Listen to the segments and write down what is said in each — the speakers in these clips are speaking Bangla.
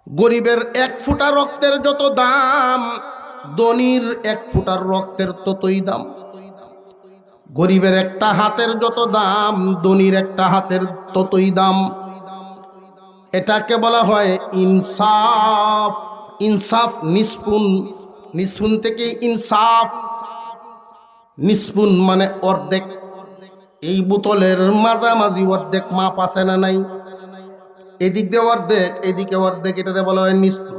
গরিবের এক ফোঁটা রক্তের যত দাম, ধনীর এক ফোঁটার রক্তের ততই দাম। গরিবের একটা হাতের যত দাম, ধনীর একটা হাতের ততই দাম। এটাকে বলা হয় ইনসাফ। ইনসাফ নিসপুন, নিসপুন থেকে ইনসাফ। নিসপুন মানে অর্ধেক। এই বোতলের মাঝামাঝি অর্ধেক মাপ আছে না নাই? এদিক দিয়ে অর্ধেক, এদিকে অর্ধেক, এটাকে বলা হয় নিসপুন।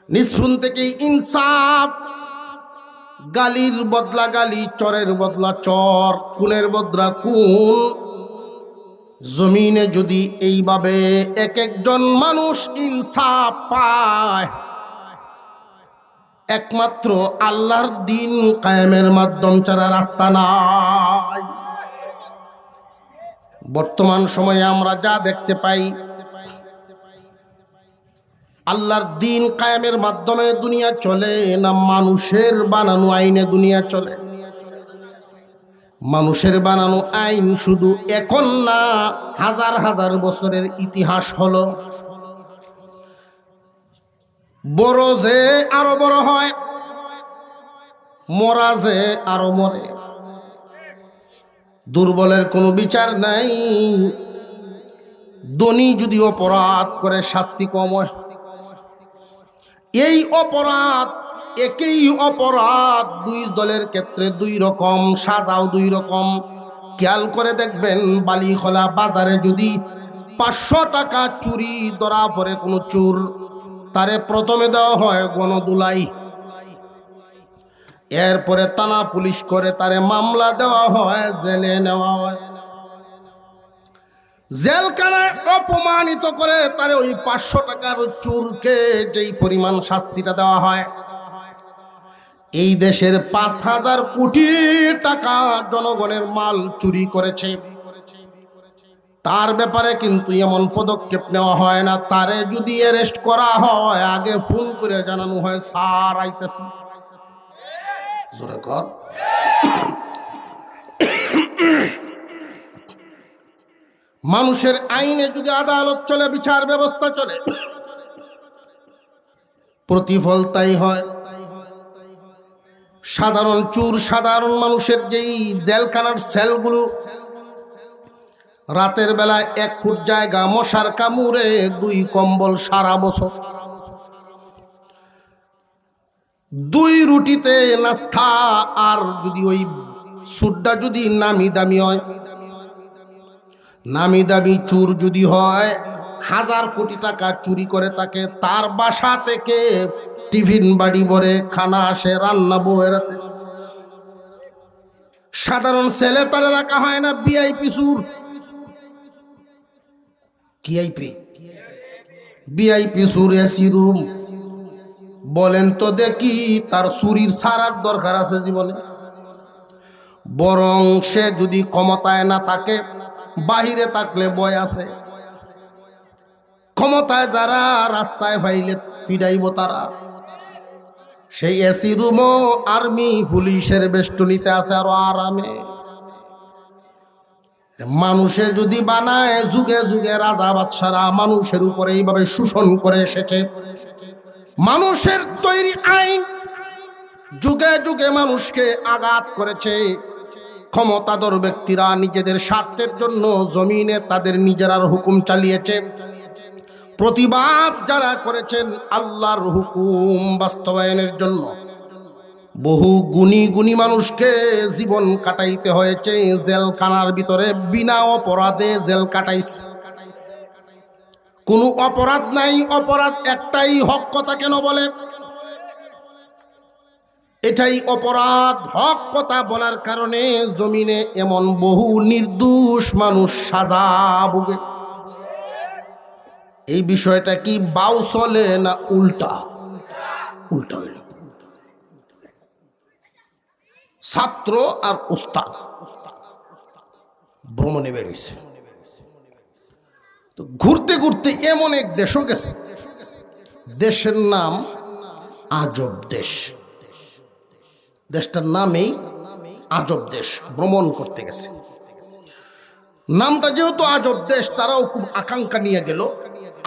নিসপুন থেকে ইনসাফ। গালির বদলা গালি, চরের বদলা চর, খুনের বদলা খুন। জমিনে যদি এইভাবে এক একজন মানুষ ইনসাফ পায়, একমাত্র আল্লাহর দিন কায়েমের মাধ্যম ছাড়া রাস্তা নাই। বর্তমান সময়ে আমরা যা দেখতে পাই, আল্লাহর দিন কায়েমের মাধ্যমে দুনিয়া চলে না মানুষের বানানো আইনে দুনিয়া চলে? মানুষের বানানো আইন শুধু এখন না, হাজার হাজার বছরের ইতিহাস হলো। বড় যে আরো বড় হয়, মরা যে আরো মরে। দুর্বলের কোনো বিচার নাই। ধনী যদি অপরাধ করে শাস্তি কম হয়। এই অপরাধ, একই অপরাধ দুই দলের ক্ষেত্রে দুই রকম, সাজাও দুই রকম। খেয়াল করে দেখবেন, বালিখোলা বাজারে যদি 500 টাকা চুরি ধরা পড়ে কোনো চোর, তারে প্রথমে দেওয়া হয় গণদুলাই। এরপরে থানা পুলিশ করে তারে মামলা দেওয়া হয়, জেলে নেওয়া হয়। জেলখানায় অপমানিত করে তারে ওই 500 টাকার চোরকে যেই পরিমাণ শাস্তিটা দেওয়া হয়, এই দেশের 5000 কোটি টাকা জনগণের মাল চুরি করেছে, তার ব্যাপারে কিন্তু এমন পদক্ষেপ নেওয়া হয় না। তারে যদি অ্যারেস্ট করা হয়, আগে ফোন করে জানানো হয়, স্যার আইতেছি। জোরে কর। মানুষের আইনে যদি আদালত চলে, বিচার ব্যবস্থা চলে, প্রতিফল তাই হয়। সাধারণ চোর, সাধারণ মানুষের যেই জেলখানার সেলগুলো, রাতের বেলায় 1 ফুট জায়গা মশার কামড়ে 2 কম্বল সারা বছর, 2 রুটিতে নাস্তা। আর যদি ওই সুড্ডা যদি নামি দামি হয়, নামি দামি চোর যদি হয়, 1000 কোটি টাকা চুরি করে তাকে, তার বাসা থেকে টিফিন বাড়ি ভরে খানা আসে, রান্না বউয়েরাতে। সাধারণ ছেলে তারে রাখা হয় না, ভিআইপি চোর। ভিআইপি চোর, এসি রুম। বলেন তো দেখি, তার চুরির ছাড়ার দরকার আছে জীবনে? বরং সে যদি ক্ষমতায় না থাকে, বাহিরে থাকলে বয় আছে। ক্ষমতায় যারা, রাস্তায় ফাইলে ফিরাইব তারা। সেই এসি রুমও আর্মি পুলিশের বেষ্টনীতে আছে আরো আরামে। মানুষে যদি বানায়, যুগে যুগে রাজা বাদশারা মানুষের উপরে এইভাবে শোষণ করে এসেছে। মানুষের তৈরি আইন যুগে যুগে মানুষকে আঘাত করেছে। ক্ষমতাধর ব্যক্তিরা নিজেদের স্বার্থের জন্য জমিনে তাদের নিজেরার হুকুম চালিয়েছে। প্রতিবাদ যারা করেছেন আল্লাহর হুকুম বাস্তবায়নের জন্য, বহু গুণী গুণী মানুষকে জীবন কাটাইতে হয়েছে জেলখানার ভিতরে, বিনা অপরাধে জেল কাটাইছে। কোনো অপরাধ নাই, অপরাধ একটাই, হক কথা কেন বলে? এটাই অপরাধ। হক কথা বলার কারণে জমিনে এমন বহু নির্দোষ মানুষ সাজা ভোগে। এই বিষয়টা কি বাউ চলে না উল্টা? উল্টা হইল। ছাত্র আর উস্তাদ ভ্রমণে বেরিয়েছে, তো ঘুরতে ঘুরতে এমন এক দেশও গেছে, দেশের নাম আজব দেশ। দেশটার নামেই আজব দেশ। ভ্রমণ করতে গেছে, নামটা যেহেতু আজব দেশ, তারাও খুব আকাঙ্ক্ষা নিয়ে গেল।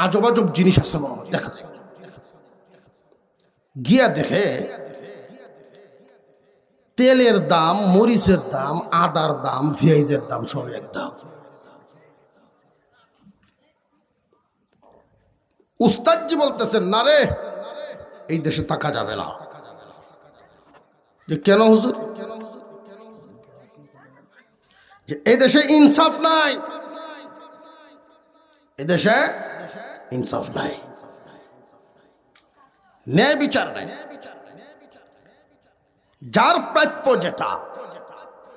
আজব আজব জিনিস আছে মনে হয়, দেখা যায়। গিয়া দেখে তেলের দাম, মরিচের দাম, আদার দাম, পেঁয়াজের দাম সব এক দাম। উস্তাদজি বলতেছেন, না রে, এই দেশে থাকা যাবে না। যে কেন হুজুর? যে এই দেশে ইনসাফ নাই, এই দেশে ইনসাফ নাই, ন্যায় বিচার নাই, যার প্রাপ্য যেটা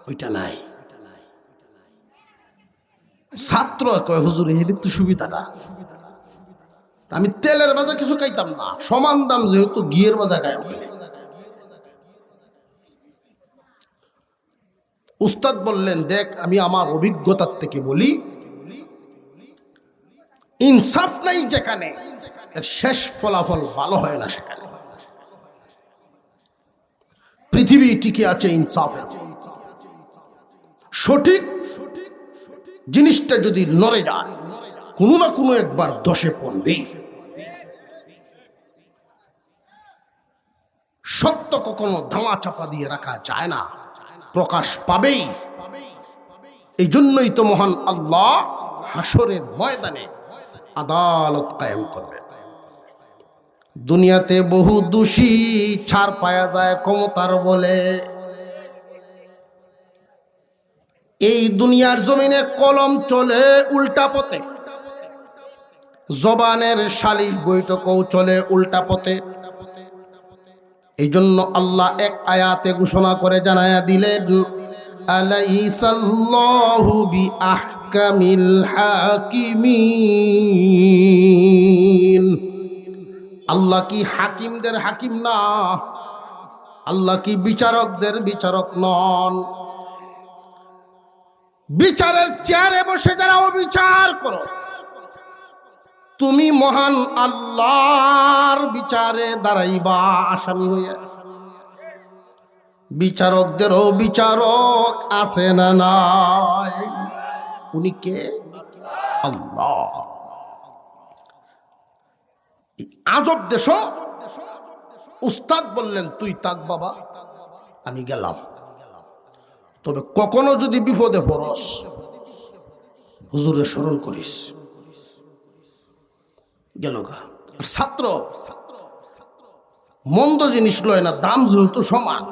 ওইটা নাই। ছাত্র কয়, হুজুর এর তো সুবিধাটা, আমি তেলের বাজা কিছু খাইতাম না, সমান দাম যেহেতু ঘিয়ের বাজা খাই। উস্তাদ বললেন, দেখ আমি আমার অভিজ্ঞতার থেকে বলি, ইনসাফ নাই যেখানে, এর শেষ ফলাফল ভালো হয় না সেখানে। পৃথিবী টিকে আছে ইনসাফের। সঠিক জিনিসটা যদি নড়ে যায়, কোনো না কোনো একবার দশে পড়বে। সত্য কখনো ধামা চাপা দিয়ে রাখা যায় না, প্রকাশ পাবেই। এই জন্যই তো মহান আল্লাহ হাসরের ময়দানে আদালত কায়েম করবেন। দুনিয়াতে বহু দোষী ছাড় পাওয়া যায় ক্ষমতার বলে। এই দুনিয়ার জমিনে কলম চলে উল্টা পথে, জবানের সালিশ বৈঠকও চলে উল্টা পথে। এই জন্য আল্লাহ এক আয়াতে ঘোষণা করে জানায়া দিলেন, আলাইসাল্লাহু বিআহকামিল হাকিমিন। আল্লাহ কি হাকিমদের হাকিম না? আল্লাহ কি বিচারকদের বিচারক নন? বিচারের চেয়ারে বসে যারা অবিচার করো, তুমি মহান আল্লাহর বিচারে দাঁড়াইবা আসামি হইয়া। বিচারকদেরও বিচারক আছে না নাই? উনি কে? আল্লাহ। আজব দেশ। উস্তাদ বললেন, তুই তাক বাবা, আমি গেলাম, তবে কখনো যদি বিপদে পড়স হুজুরে স্মরণ করিস। গেল গা। আর ছাত্র মন্দ জিনিস লয় না, দাম যেহেতু সমান,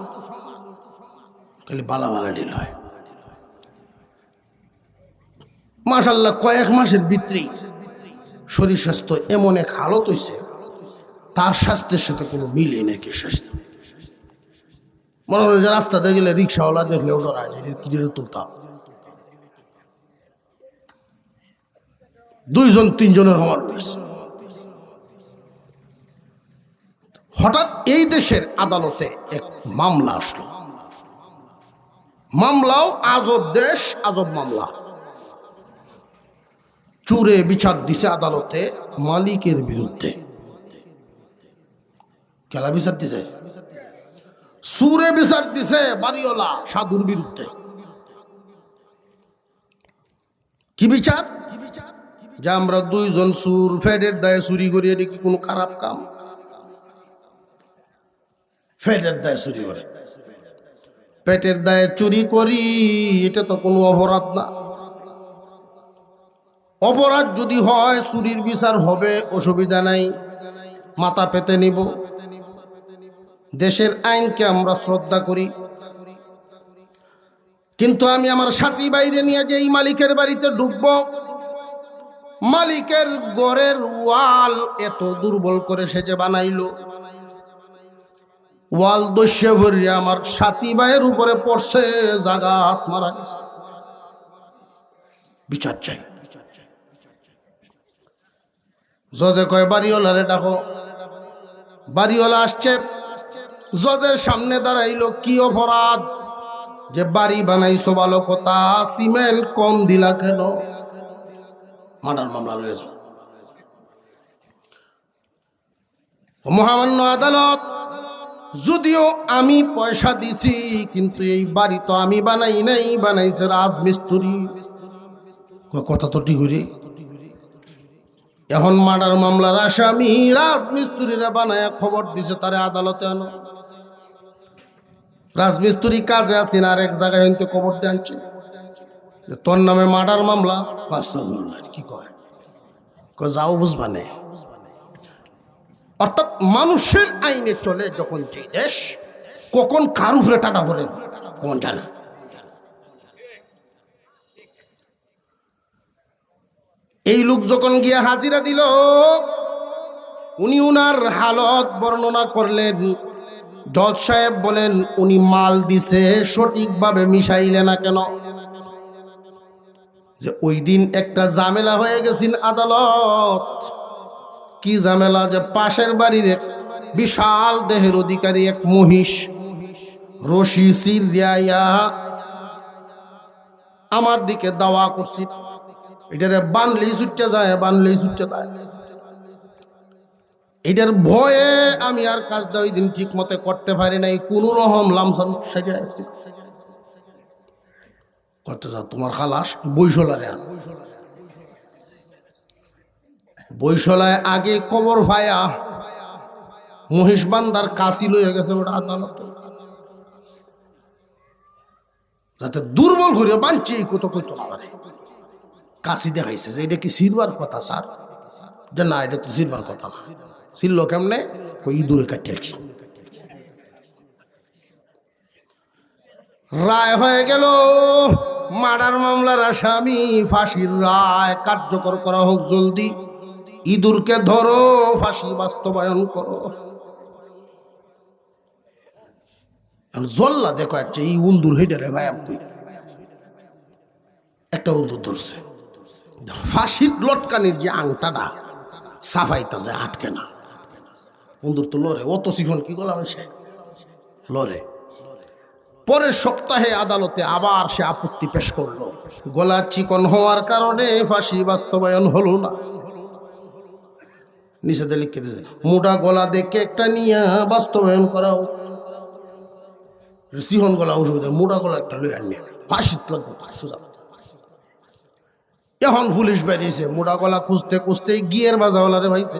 খালি বালা বালাডি লয়। মাশাআল্লাহ, কয়েক মাসের ভিতরেই শরীর স্বাস্থ্য এমন এক হালত হইছে, তার স্বাস্থ্যের সাথে কোনো মিলে নাকি স্বাস্থ্য। মনে হয় যে রাস্তাতে গেলে রিক্সাওয়ালা দেখলে ওটা কি তুলতাম, 2-3জনের সমান হয়েছে। হঠাৎ এই দেশের আদালতে এক মামলা আসলো। মামলাও আজব দেশ, আজব মামলা। চুরে বিচার দিছে আদালতে মালিকের বিরুদ্ধে। কেলা বিচার দিছে? সুরে বিচার দিছে বাড়িওয়ালা সাধুর বিরুদ্ধে। কি বিচার? যে আমরা 2জন সুর ফেডের দায়ে চুরি করি, এটা কি কোনো খারাপ কাম? ফেটের দায়ে চুরি করে, পেটের দায়ে চুরি করি, এটা তো কোনো অপরাধ না। অপরাধ যদি হয় চুরির বিচার হবে, অসুবিধা নাই, মাথা পেতে নিব। দেশের আইনকে আমরা শ্রদ্ধা করি, কিন্তু আমি আমার সাথী বাইরে নিয়ে যে এই মালিকের বাড়িতে ঢুকবো, মালিকের ঘরের ওয়াল এত দুর্বল করে সে যে বানাইলো, ওয়াল দস্যে ভরিয়ে আমার সাথী ভাইয়ের উপরে পড়ছে, জাগাত মারা গেছে। বিচার চাই। জজে কয়, বাড়িওয়ালারে ডাকো। বাড়িওয়ালা আসছে, জজের সামনে দাঁড়াইলো। কি অপরাধ? যে বাড়ি বানাইছো ভালো কথা, সিমেন্ট কম দিলা কেন? মার্ডার মামলা রয়েছে। মহামান্য আদালত, যদিও আমি পয়সা দিছি, কিন্তু এই বাড়ি তো আমি বানাই নাই, বানাইছে রাজমিস্ত্রি। কথা তো ঠিক হইরে, এখন মার্ডার মামলার আসামি রাজমিস্ত্রিরা বানায় খবর দিছে তারে আদালতে আনো। রাজমিস্ত্রি কাজে আছেন আর এক জায়গায় হইতে খবর দিয়ে আনছে তোর নামে মার্ডার মামলা। কি কয় যাও বুঝবানে। অর্থাৎ মানুষের আইনে চলে যখন যে দেশ, কখন কার উপরে টাটা পড়ে কোন জানা। এই লোক যখন গিয়া হাজিরা দিল, উনি উনার হালত বর্ণনা করলেন। জজ সাহেব বলেন উনি মাল দিছে সঠিকভাবে মিশাইলে না কেন? যে ওই দিন একটা ঝামেলা হয়ে গেছিল আদালত। কি ঝামেলা? যে পাশের বাড়ির এক বিশাল দেহের অধিকারী এক মহিষ রশি সিল দিয়া আমার দিকে দাওয়া করছি। এটারে বানলেই ছুটতে যায়, বানলেই ছুটতে যায়। এটার ভয়ে আমি আর কাজটা ওই দিন ঠিক মতে করতে পারি নাই। কোন রকম লামসাম সেজে আসছি করতে যাও। তোমার খালাস বৈশলারে আন। বৈশলায় আগে কবর ভায়া মহিষ বান্দার কাশি লইয়া গেছে ওটা আদালত, যাতে দুর্বল ঘুরে বাঞ্চি কত কত পারে। কাশি দেখাইছে যে এটা কি সিরবার কথা স্যার? যে না, এটা তো সিরবার কথা না। ছিল কেমনে? ওই ইঁদুরে কাটিয়েছি। রায় হয়ে গেল, মার্ডার মামলার আসামি ফাঁসির রায় কার্যকর করা হোক জলদি। ইঁদুরকে ধরো, ফাঁসি বাস্তবায়ন করো। জল্লা দেখো একটা এই উন্দুর হেডারে ভাই আমি একটা উন্দুর ধরছে। ফাঁসির লটকানির যে আংটাটা সাফাইতা যায় আটকে না। উন্দুর তো লড়ে, অত শিখন কি করলাম সে লড়ে। পরের সপ্তাহে আদালতে আবার সে আপত্তি পেশ করলো। গলা চিকন হওয়ার কারণে ফাঁসি বাস্তবায়ন হলো না। নিষেধে লিখে দিয়েছে মোটা গলা দেখে একটা নিয়ে বাস্তবায়ন করাও। সিহন গলা ওষুধ মোটা গলা একটা লই আনিয়ে ফাঁসি লাগবে। এখন পুলিশ বেরিয়েছে মোটা গলা খুঁজতে খুঁজতে গিয়ের বাজাওয়ালারে ভাইছে।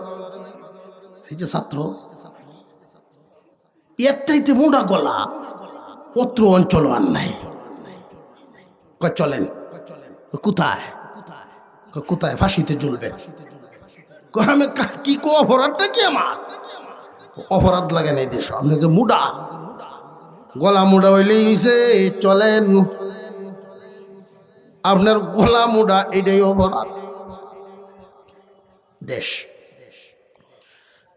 এই যে ছাত্র একটাইতে মোটা গলা অত্র অঞ্চল আর নাই। চলেন কোথায়? কোথায়? ফাঁসিতে ঝুলবে। আমি কি কো অপরাধটা কি আমার? অপরাধ লাগে নাই দেশ আপনি যে মুডা গলা মুডা হইলেই চলেন। আপনার গলা মুডা এটাই অপরাধ। দেশ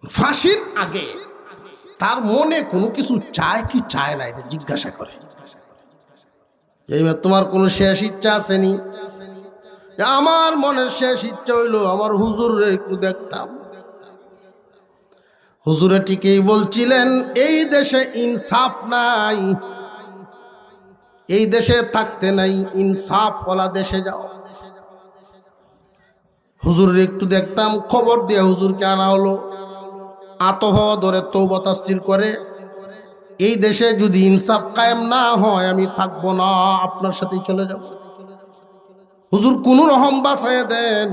ফাঁসির আগে তার মনে কোনো কিছু চায় কি চায় না এটা জিজ্ঞাসা করে। এইবার তোমার কোনো শেষ ইচ্ছা আসেনি? আমার মনের শেষ ইচ্ছা হইল আমার হুজুরে একটু দেখতাম। হুজুরে ঠিকই বলছিলেন, এই দেশে ইনসাফ নাই, এই দেশে থাকতে নাই, ইনসাফ ওলা দেশে যাও। হুজুরে একটু দেখতাম। খবর দিয়ে হুজুরকে আনা হলো। আতহাওয়া ধরে তওবা তাসতির করে, এই দেশে যদি ইনসাফ কায়েম না হয় আমি থাকবো না, আপনার সাথেই চলে যাব। হুজুর কোন রকম বাঁচায় দেন।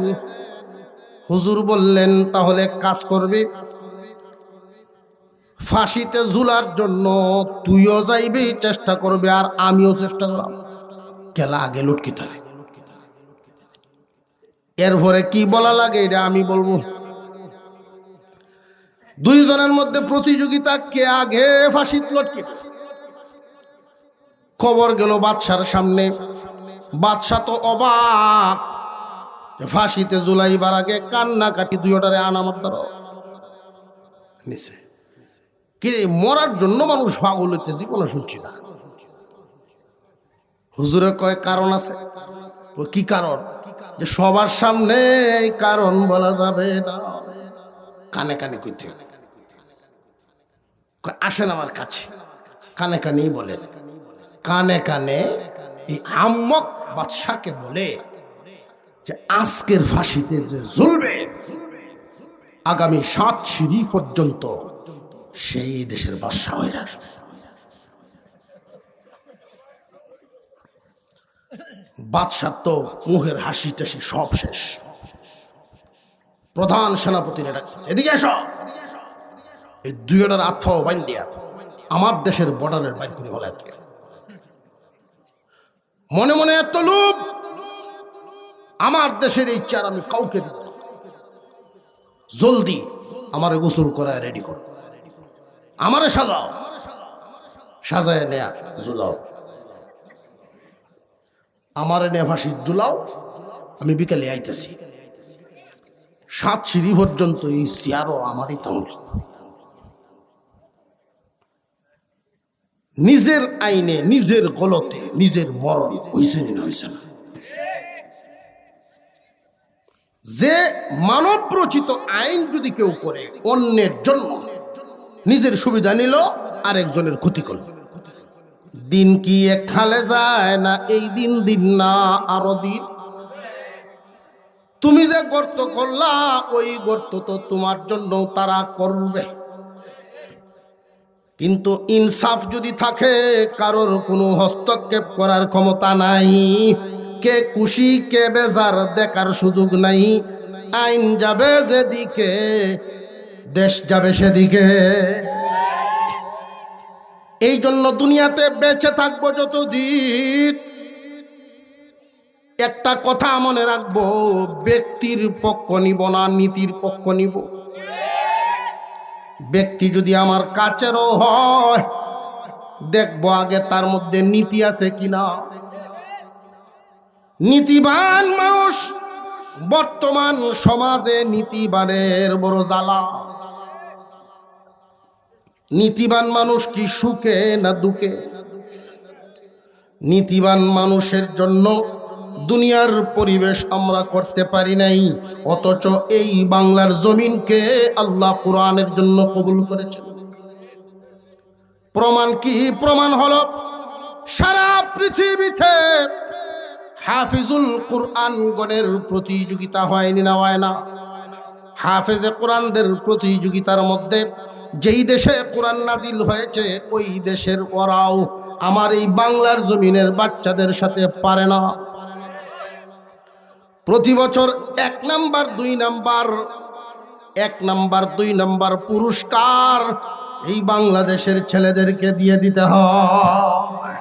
হুজুর বললেন তাহলে কাজ করবে, ফাঁসিতে ঝুলার জন্য তুইও যাইবি, চেষ্টা করবে আর আমিও চেষ্টা করলাম। কেলা আগে লুটকি তারে। এরপরে কি বলা লাগে এটা আমি বলবো। দুইজনের মধ্যে প্রতিযোগিতা, কে আগে ফাঁসি লটকে। খবর গেল বাদশার সামনে। বাদশা তো অবাক, ফাঁসিতে ঝুলাইবার আগে কান্নাকাটি দুইটারে আনামত ধরো নিচে। কি মরার জন্য মানুষ পাগল হইতে জীবনে শুনছি না। হুজুরে কয় কারণ আছে। কি কারণ? যে সবার সামনে কারণ বলা যাবে না, কানে কানে কইতে হবে। আসেন আমার কাছে, কানে কানেই বলেন। কানে কানে এই আম্মক বাদশাকে বলে যে আজকের ফাঁসিতে যে ঝুলবে আগামী 7 সিঁড়ি পর্যন্ত সেই দেশের বাদশা হয়ে যাবে। বাদশার তো মুখের হাসি টাসি সব শেষ। প্রধান সেনাপতির ডাকতেছে, এদিকে এসো। এই দুইটার আত্ম বাইন দিয়া আমার দেশের বর্ডারের বাইর করে বলে, মনে মনে এত লোভ, আমার দেশের এই চেয়ার আমি কাউকে দিব না। জলদি আমারে গোসল করায় রেডি করো, আমারে সাজাও, সাজায় নেয়া জুলাও, আমারে নেয়া ফাঁসি জুলাও, আমি বিকালে আইতেছি। 7 সিঁড়ি পর্যন্ত এই চেয়ারও আমারই তমল। নিজের আইনে, নিজের গলতে, নিজের মরণ হইছে না হইছে না। যে মানব রচিত আইন যদি কেউ করে অন্যের জন্য, নিজের সুবিধা নিল, আরেকজনের ক্ষতি করল, দিন কি এক খালে যায় না? এই দিন দিন না আরো দিন। তুমি যে গর্ত করলা, ওই গর্ত তো তোমার জন্য তারা করবে। কিন্তু ইনসাফ যদি থাকে, কারোর কোনো হস্তক্ষেপ করার ক্ষমতা নাই, কে খুশি কে বেজার দেখার সুযোগ নাই। আইন যাবে যেদিকে, দেশ যাবে সেদিকে। এই জন্য দুনিয়াতে বেঁচে থাকবো যতদিন, একটা কথা মনে রাখবো, ব্যক্তির পক্ষ নিব না, নীতির পক্ষ নিব। ব্যক্তি যদি আমার কাছেরও হয়, দেখবো আগে তার মধ্যে নীতি আছে কিনা। নীতিবান মানুষ বর্তমান সমাজে নীতিবানের বড় জ্বালা। নীতিবান মানুষ কি সুখে না দুঃখে? নীতিবান মানুষের জন্য দুনিয়ার পরিবেশ আমরা করতে পারি নাই, অথচ এই বাংলার জমিনকে আল্লাহ কোরআনের জন্য কবুল করেছেন। প্রমাণ কি? প্রমাণ হলো সারা পৃথিবীতে হাফিজুল কোরআন গণের প্রতিযোগিতা হয়নি না হয় না? হাফেজে কোরআনদের প্রতিযোগিতার মধ্যে যেই দেশে কোরআন নাজিল হয়েছে, ওই দেশের ওরাও আমার এই বাংলার জমিনের বাচ্চাদের সাথে পারে না। প্রতি বছর 1 নাম্বার 2 নাম্বার, 1 নাম্বার 2 নাম্বার পুরস্কার এই বাংলাদেশের ছেলেদেরকে দিয়ে দিতে হয়।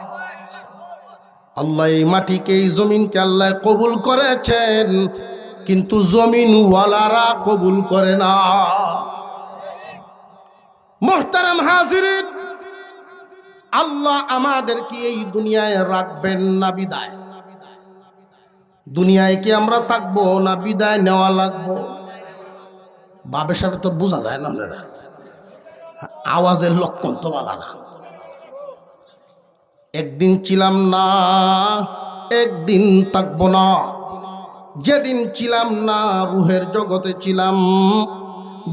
আল্লাহ এই মাটিকে, এই জমিনকে আল্লাহ কবুল করেছেন, কিন্তু জমিনওয়ালারা কবুল করে না। মুহতারাম হাজিরিন, আল্লাহ আমাদেরকে এই দুনিয়ায় রাখবেন না বিদায়? দুনিয়ায় কি আমরা থাকবো না বিদায় নেওয়া লাগবো? বাবের সাথে তো বোঝা যায় না, আওয়াজের লক্ষণ তো বলা না। একদিন ছিলাম না, একদিন থাকবো না। যেদিন ছিলাম না রুহের জগতে ছিলাম,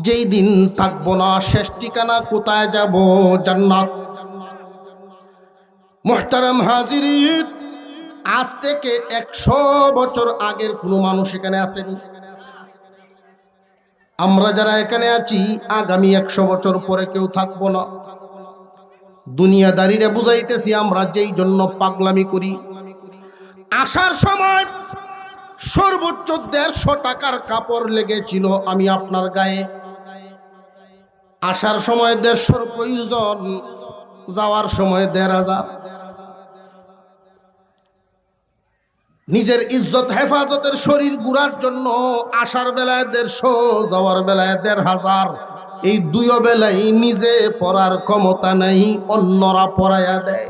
যেই দিন থাকবো না শেষ ঠিকানা কোথায় যাব? জান্নাত। মুহতারাম হাজিরিন, আজ থেকে 100 বছর আগের কোনো মানুষ এখানে আসেনি। আমরা যারা এখানে আছি, আগামী 100 বছর পরে কেউ থাকবো না। দুনিয়াদারিরা বুঝাইতেছি আমরা যেই জন্য পাগলামি করি। আসার সময় সর্বোচ্চ 150 টাকার কাপড় লেগেছিল আমি আপনার গায়ে। আসার সময় 150 প্রয়োজন, যাওয়ার সময় 1500। নিজের ইজ্জত হেফাজতের শরীর গুড়ার জন্য আসার বেলায় 150, যাওয়ার বেলায় 1500। এই দুই বেলায় নিজে পড়ার ক্ষমতা নাই, অন্যরা পড়াইয়া দেয়।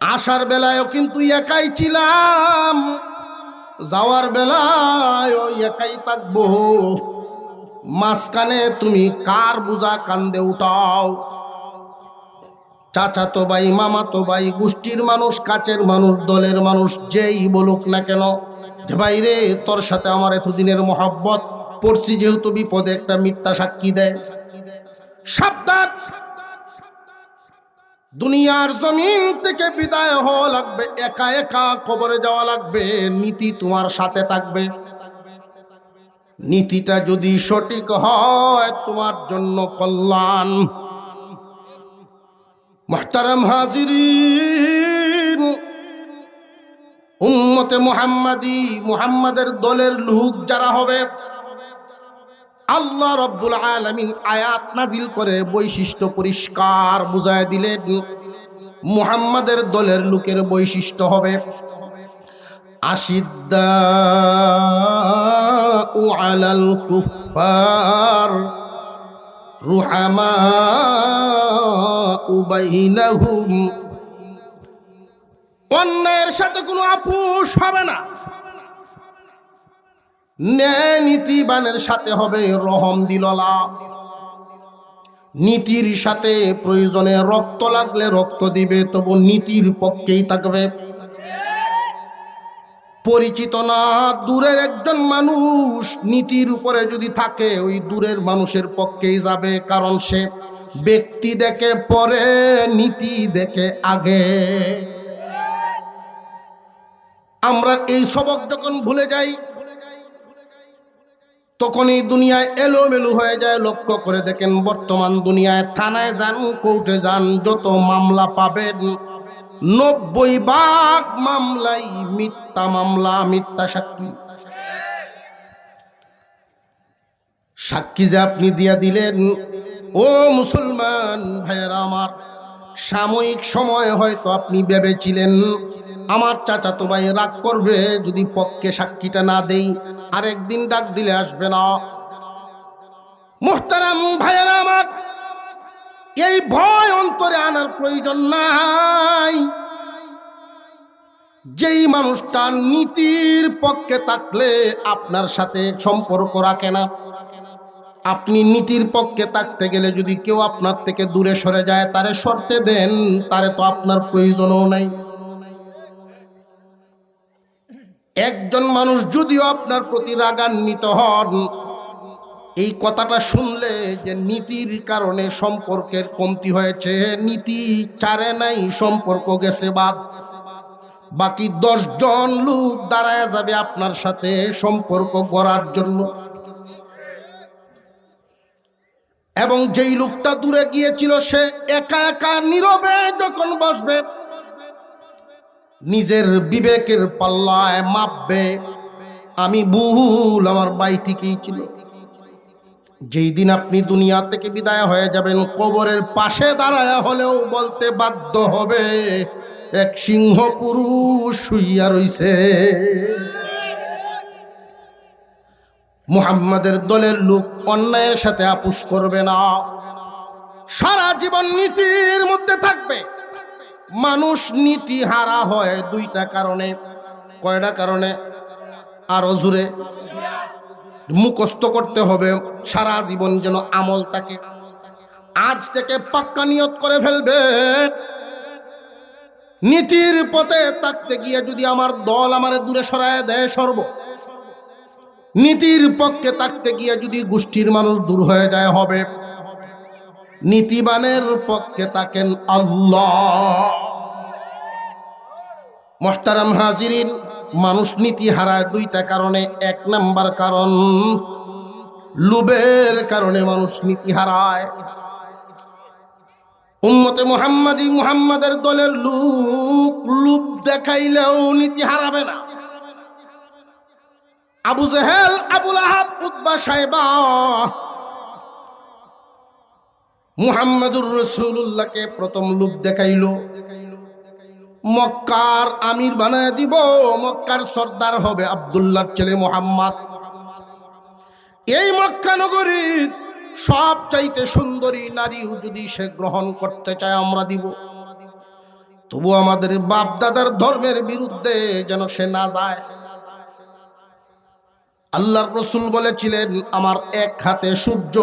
আসার বেলায়ও কিন্তু একাই ছিলাম, যাওয়ার বেলায় একাই থাকবো। মাঝখানে তুমি কার বোঝা কান্দে উঠাও? চাচাতো ভাই, মামাতো ভাই, গোষ্ঠীর মানুষ, কাছের মানুষ, দলের মানুষ, যেই বলুক না কেন যে ভাই রে, তোর সাথে আমার এতদিনের মহব্বত, পড়ছি যেহেতু বিপদে একটা মিথ্যা সাক্ষী দেয়। সাবধান, দুনিয়ার জমিন থেকে বিদায় হওয়া লাগবে, একা একা কবরে যাওয়া লাগবে। নীতি তোমার সাথে থাকবে। নীতিটা যদি সঠিক হয়, তোমার জন্য কল্যাণ। মুহতারাম হাজিরিন, উম্মতে মুহাম্মাদি, মুহাম্মাদের দলের লোক যারা হবে, আল্লাহ রাব্বুল আলামিন আয়াত নাজিল করে বৈশিষ্ট্য পরিষ্কার বুঝায় দিলেন। মুহাম্মাদের দলের লোকের বৈশিষ্ট্য হবে আশিদ্দাউ আলাল কুফফার রুহামাউ বাইনাহুম। অন্যায়ের সাথে কোনো আপোষ হবে না, ন্যায় নীতিবানের সাথে হবে রহম দিললা। নীতির সাথে প্রয়োজনে রক্ত লাগলে রক্ত দিবে, তবু নীতির পক্ষেই থাকবে। পরিচিত না দূরের একজন মানুষ নীতির উপরে যদি থাকে, ওই দূরের মানুষের পক্ষেই যাবে, কারণ সে ব্যক্তি দেখে পরে, নীতি দেখে আগে। আমরা এই সবক যখন ভুলে যাই, তখন এই দুনিয়ায় এলোমেলো হয়ে যায়। লক্ষ্য করে দেখেন, বর্তমান দুনিয়ায় থানায় যান, কোর্টে যান, যত মামলা পাবেন 90% মামলাই মিথ্যা মামলা, মিথ্যা সাক্ষী। সাক্ষী যে আপনি দিয়া দিলেন, ও মুসলমান ভাইয়েরা আমার, সাময়িক সময় হয়তো আপনি ভেবেছিলেন আমার চাচাতো ভাই রাগ করবে যদি পক্ষে সাক্ষীটা না দেই, আরেকদিন ডাক দিলে আসবে না। মুহতারাম ভাইয়েরা আমার, এই ভয় অন্তরে আনার প্রয়োজন নাই। যেই মানুষটা নীতির পক্ষে থাকলে আপনার সাথে সম্পর্ক রাখে না, আপনি নীতির পক্ষে থাকতে গেলে যদি কেউ আপনার থেকে দূরে সরে যায়, তারে সরতে দেন, তারে তো আপনার প্রয়োজনও নাই। একজন মানুষ যদিও আপনার প্রতি রাগান্বিত হন, এই কথাটা শুনলে যে নীতির কারণে সম্পর্কের কমতি হয়েছে, নীতি চারে নাই, সম্পর্ক গেছে বাদ, বাকি 10 জন লোক দাঁড়ায় যাবে আপনার সাথে সম্পর্ক গড়ার জন্য। এবং যেই লোকটা দূরে গিয়েছিল, সে একা একা নীরবে যখন বসবে, নিজের বিবেকের পাল্লায় মাপবে, আমি ভুল, আমার ভাই ঠিকই ছিল। যেই দিন আপনি দুনিয়া থেকে বিদায় হয়ে যাবেন, কবরের পাশে দাঁড়ায় হলেও বলতে বাধ্য হবে, এক সিংহ পুরুষ শুইয়া রইছে। মুহাম্মাদের দলের লোক অন্যায়ের সাথে আপোষ করবে না, সারা জীবন নীতির মধ্যে থাকবে। মানুষ নীতি হারা হয় 2টা কারণে। কয়টা কারণে? আরো জোরে মুখস্থ করতে হবে, সারা জীবন যেন আমল থাকে। আজ থেকে পাক্কা নিয়ত করে ফেলবে, নীতির পথে থাকতে গিয়ে যদি আমার দল আমারে দূরে সরায় দেয়, সরব। নীতির পক্ষে থাকতে গিয়ে যদি গোষ্ঠীর মানুষ দূর হয়ে যায়, হবে। নীতিবানের পক্ষে থাকেন আল্লাহ। মুহতারাম হাজিরিন, মানুষ নীতি হারায় 2টা কারণে। 1 নাম্বার কারণ, লোভের কারণে মানুষ নীতি হারায়। উম্মতে মুহাম্মাদি, মুহাম্মাদের দলের লোক লোভ দেখাইলেও নীতি হারাবে না। আবু জেহেল, আবু লাহাব, উতবা, সাইবা মুহাম্মাদুর রাসূলুল্লাহকে প্রথম লোভ দেখাইলো, মক্কার আমির বানায় দিব, মক্কার সর্দার হবে আব্দুল্লাহর ছেলে মুহাম্মদ। এই মক্কা নগরীর সবচাইতে সুন্দরী নারীও যদি সে গ্রহণ করতে চায়, আমরা দিব। তবু আমাদের বাপ দাদার ধর্মের বিরুদ্ধে যেন সে না যায়। আল্লাহর রাসূল বলেছিলেন, আমার এক হাতে সূর্য,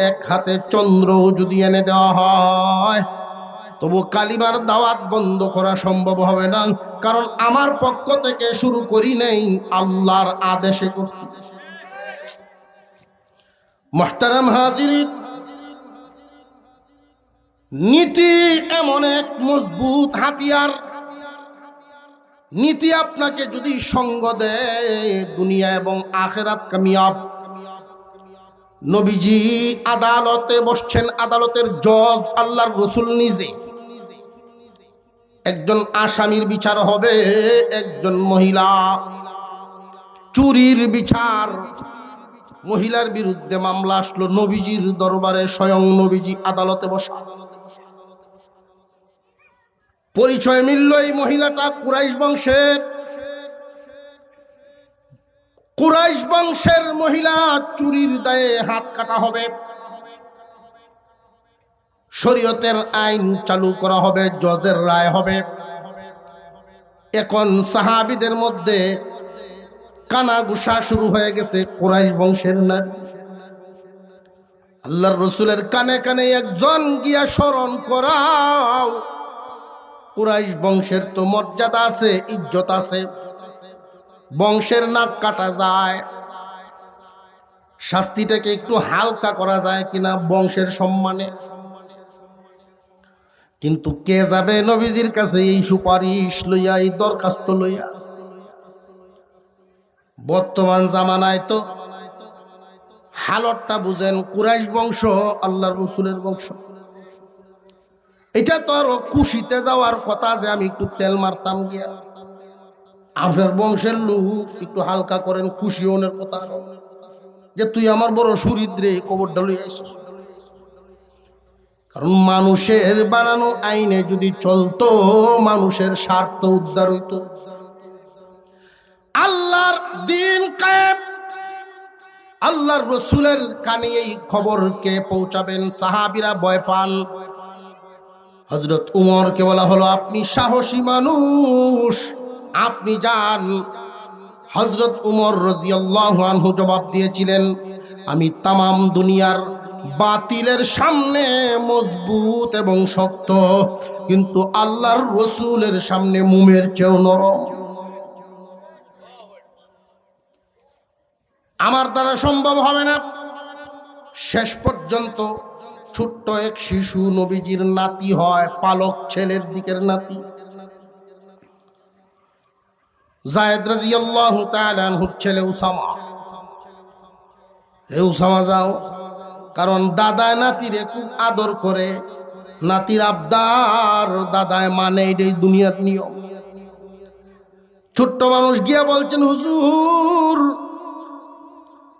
এক হাতে চন্দ্র যদি এনে দেওয়া হয়, তবু কালিমার দাওয়াত বন্ধ করা সম্ভব হবে না, কারণ আমার পক্ষ থেকে শুরু করি নাই, আল্লাহর আদেশে করছি। মুহতারাম হাজিরিন, নীতি এমন এক মজবুত হাতিয়ার, নীতি আপনাকে যদি সঙ্গ দেয়, দুনিয়া এবং আখিরাত কামিয়াব। নবীজি আদালতে বসছেন, আদালতের জজ আল্লাহর রাসূল নিজে। একজন আসামির বিচার হবে, একজন মহিলা চুরির বিচার। মহিলার বিরুদ্ধে মামলা আসলো নবীজির দরবারে, স্বয়ং নবীজি আদালতে বসা। পরিচয় মিলল এই মহিলাটা কুরাইশ বংশের। কুরাইশ বংশের মহিলা, চুরির দায়ে হাত কাটা হবে, শরীয়তের আইন চালু করা হবে, জজের রায় হবে। এখন সাহাবীদের মধ্যে কানাঘুষা শুরু হয়ে গেছে, কুরাইশ বংশের নারী। আল্লাহর রসুলের কানে কানে একজন গিয়া স্মরণ করাও, কুরাইশ বংশের তো মর্যাদা আছে, ইজ্জত আছে, বংশের নাক কাটা যায়, শাস্তিটাকে একটু হালকা করা যায় কিনা বংশের সম্মানে। কিন্তু কে যাবে নবীজির কাছে এই সুপারিশ লইয়া, এই দরখাস্ত লইয়া? বর্তমান জামানায় তো হালতটা বুঝেন, কুরাইশ বংশ আল্লাহর রসুলের বংশ। এটা তো আরো খুশিতে যাওয়ার কথা যে আমি একটু তেল মারতাম গিয়া, আপনার বংশের লোক একটু হালকা করেন, খুশি হনের কথা যে তুই আমার বড় সুরিদ্রে কবরটা লইয়া আইছিস। কারণ মানুষের বানানো আইনে যদি চলতো, মানুষের স্বার্থ উদ্ধার হইতো। আল্লাহর দিন কায়েম, আল্লাহর রসুলের কানে এই খবরকে পৌঁছাবেন। সাহাবীরা ভয় পান। হযরত উমরকে বলা হলো, আপনি সাহসী মানুষ, আপনি যান। হযরত উমর রাদিয়াল্লাহু আনহু জবাব দিয়েছিলেন, আমি তামাম দুনিয়ার বাতিলের সামনে মজবুত এবং শক্ত, কিন্তু আল্লাহর রসুলের সামনে মোমের চেয়েও নরম। আমার দ্বারা সম্ভব হবে না। শেষ পর্যন্ত ছোট্ট এক শিশু নবীজির নাতি হয়, পালক ছেলের দিকের নাতি। যায়েদ রাদিয়াল্লাহু তাআলা আনহুর ছেলে উসামা। হে উসামা যাও, কারণ দাদায় নাতিরে খুব আদর করে, নাতির আবদার দাদায় মানে, এটাই দুনিয়ার নিয়ম। ছোট্ট মানুষ গিয়া বলছেন, হুজুর,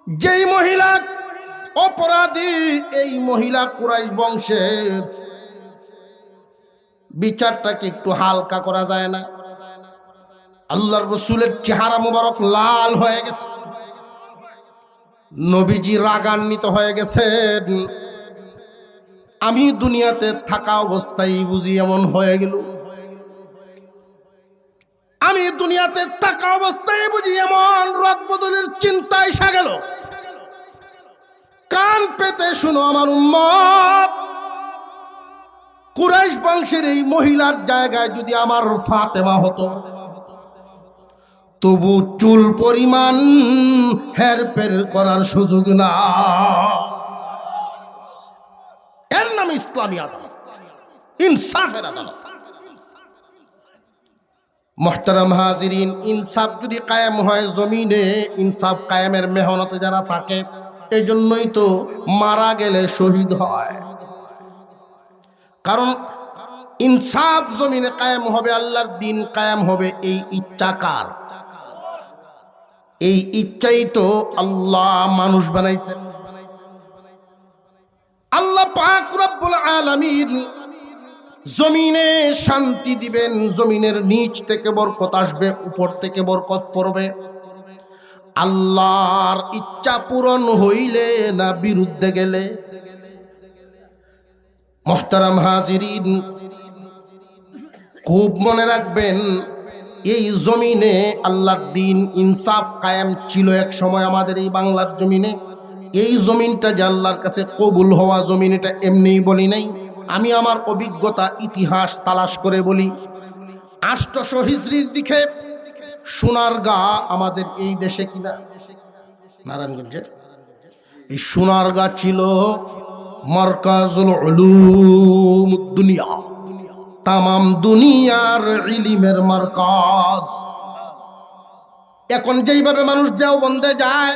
যেই মহিলা অপরাধী, এই মহিলা কুরাইশ বংশের, বিচারটাকে একটু হালকা করা যায় না? আল্লাহর রসুলের চেহারা মুবারক লাল হয়ে গেছে, নবীজি রাগান্বিত হয়ে গেছেন। আমি দুনিয়াতে থাকা অবস্থায় বুঝি এমন হয়ে গেল, আমি দুনিয়াতে থাকা অবস্থায় বুঝি এমন রদ বদলের চিন্তা এসে গেল। কান পেতে শুনো আমার উম্মত, কুরাইশ বংশের এই মহিলার জায়গায় যদি আমার ফাতেমা হতো, তবু চুল পরিমাণ হেরফের করার সুযোগ না। এর নাম ইসলামী আদালত, ইনসাফের আদালত। মুহতারাম হাজিরিন, ইনসাফ যদি কায়েম হয় জমিনে, ইনসাফ কায়েমের মেহনতে যারা থাকে, এই জন্যই তো মারা গেলে শহীদ হয়। কারণ ইনসাফ জমিনে কায়েম হবে, আল্লাহর দিন কায়েম হবে, এই ইচ্ছা কার? এই ইচ্ছাই তো আল্লাহ মানুষ বানাইছেন। আল্লাহ পাক রব্বুল আলামিন জমিনে শান্তি দিবেন, জমিনের নিচ থেকে বরকত আসবে, উপর থেকে বরকত পড়বে। আল্লাহর ইচ্ছা পূরণ হইলে না বিরুদ্ধে গেলে। মুহতারাম হাজিরিন, খুব মনে রাখবেন, এই জমিনে আল্লাহর দিন ইনসাফ কায়েম ছিল এক সময় আমাদের এই বাংলার জমিনে। এই জমিনটা যে আল্লাহর কাছে কবুল হওয়া জমিন, এটা এমনিই বলি নাই, আমি আমার অভিজ্ঞতা, ইতিহাস তালাশ করে বলি। 800 হিজরির দিকে সোনারগাঁ আমাদের এই দেশে কিনা, নারায়ণগঞ্জের এই সোনারগাঁ ছিল মারকাজুল উলুম দুনিয়া, তামাম দুনিয়ার ইলমের মারকাজ। এখন যেইভাবে মানুষ দেওবন্দে যায়,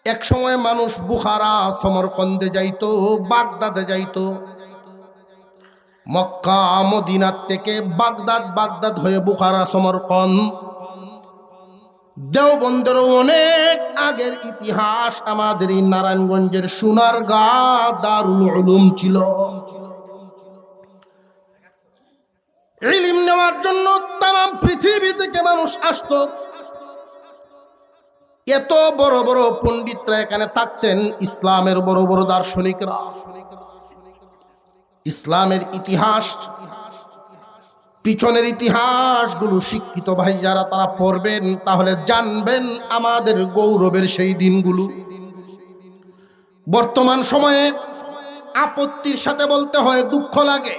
এক সময় মানুষ বুখারা, সমরকন্দে যাইতো, বাগদাদে যাইতো। মক্কা মদিনা থেকে বাগদাদ, বাগদাদ হয়ে বুখারা, সমরকন্দ, দেওবন্দের অনেক আগের ইতিহাস। আমাদের এই নারায়ণগঞ্জের সোনারগাঁ দারুল উলুম ছিল। ইলম নেওয়ার জন্য তাম পৃথিবী থেকে মানুষ আসতো। এত বড় বড় পণ্ডিতরা এখানে থাকতেন, ইসলামের বড় বড় দার্শনিকরা। ইসলামের ইতিহাস, পিছনের ইতিহাসগুলো শিক্ষিত ভাই যারা তারা পড়বেন, তাহলে জানবেন আমাদের গৌরবের সেই দিনগুলো। বর্তমান সময়ে আপত্তির সাথে বলতে হয়, দুঃখ লাগে,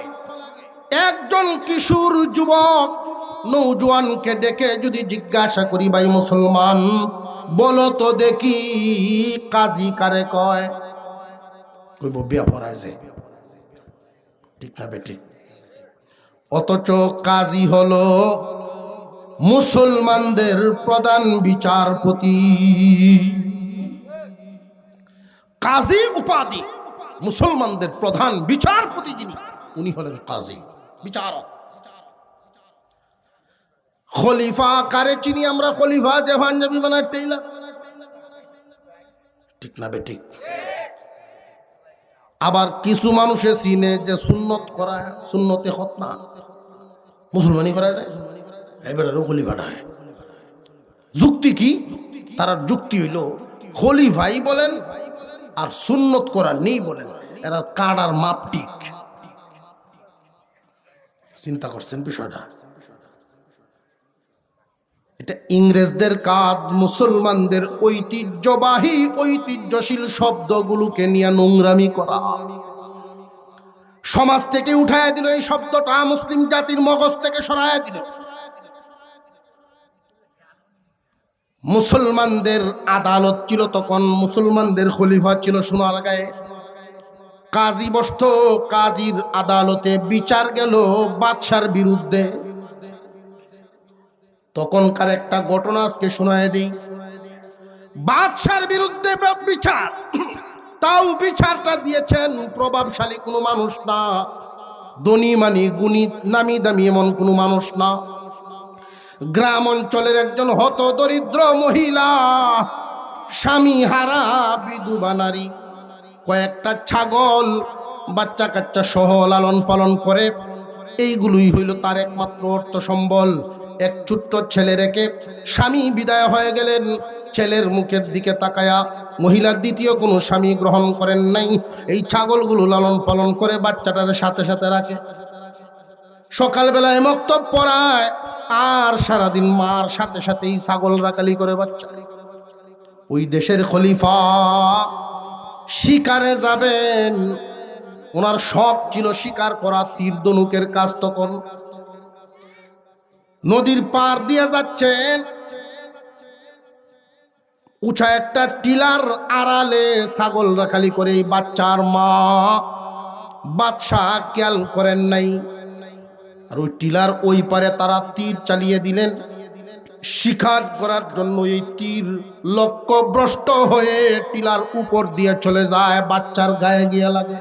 একজন কিশোর যুবক নৌজওয়ানকে ডেকে যদি জিজ্ঞাসা করি, ভাই মুসলমান বলো তো দেখি কাজী কারে কয়, কইব বিয়া পড়াইছে। ঠিক না বেটি? অথচ কাজী হলো মুসলমানদের প্রধান বিচারপতি। কাজী উপাধি, মুসলমানদের প্রধান বিচারপতি যিনি, উনি হলেন কাজী, বিচারক। খলিফা কারে চিনি আমরা? খলিফা যে পাঞ্জাবি বানায় টেইলার। ঠিক না বেটি? আবার কিছু মানুষে চিনে যে সুন্নত করায়, সুন্নতে খতনা মুসলমানি করা যায়, এবারেও খলিফাটা হয়। যুক্তি কি? তার যুক্তি হইল খলিফাই বলেন আর সুন্নত করা নেই বলেন, এরা কাড়ার মাপ ঠিক। চিন্তা করছেন বিষয়টা? এটা ইংরেজদের কাজ, মুসলমানদের ঐতিহ্যবাহী ঐতিহ্যশীল শব্দগুলোকে নিয়ে নোংরামি করা। সমাজ থেকে উঠায় দিল এই শব্দটা, মুসলিম জাতির মগজ থেকে সরায় দিল। মুসলমানদের আদালত ছিল তখন, মুসলমানদের খলিফা ছিল সোনারগাঁয়ে। কাজী বসত, কাজীর আদালতে বিচার গেল বাদশার বিরুদ্ধে। তখনকার একটা ঘটনা আজকে শোনায় দিই। বাদশার বিরুদ্ধে বিচার, তাও বিচারটা দিয়েছেন প্রভাবশালী কোনো মানুষ না, ধনী মানি গুণী নামি দামি এমন কোনো মানুষ না, গ্রাম অঞ্চলের একজন হত দরিদ্র মহিলা, স্বামী হারা বিধবা নারী, কয়েকটা ছাগল বাচ্চা কাচ্চা সহ লালন পালন করে। এইগুলোই হইল তার একমাত্র অর্থ সম্বল। এক ছোট্ট ছেলে রেখে স্বামী বিদায় হয়ে গেলেন। ছেলের মুখের দিকে তাকায়া মহিলা দ্বিতীয় কোনো স্বামী গ্রহণ করেন নাই। এই ছাগলগুলো লালন পালন করে বাচ্চাটার সাথে সাথে রাখে। সকালবেলায় মক্তব পড়ায় আর সারাদিন মার সাথে সাথেই ছাগল রাখালি করে বাচ্চা। ওই দেশের খলিফা শিকারে যাবেন, ওনার শখ ছিল শিকার করা, তীর ধনুকের কাজ। তখন নদীর পার দিয়ে যাচ্ছেন, উঁচা একটা টিলার আড়ালে ছাগল রাখালি করে এই বাচ্চার মা বাদশাহ খেয়াল করেন নাই। আর ওই টিলার ওই পারে তারা তীর চালিয়ে দিলেন শিকার করার জন্য। এই তীর লক্ষ্যভ্রষ্ট হয়ে টিলার উপর দিয়ে চলে যায়, বাচ্চার গায়ে গিয়ে লাগে।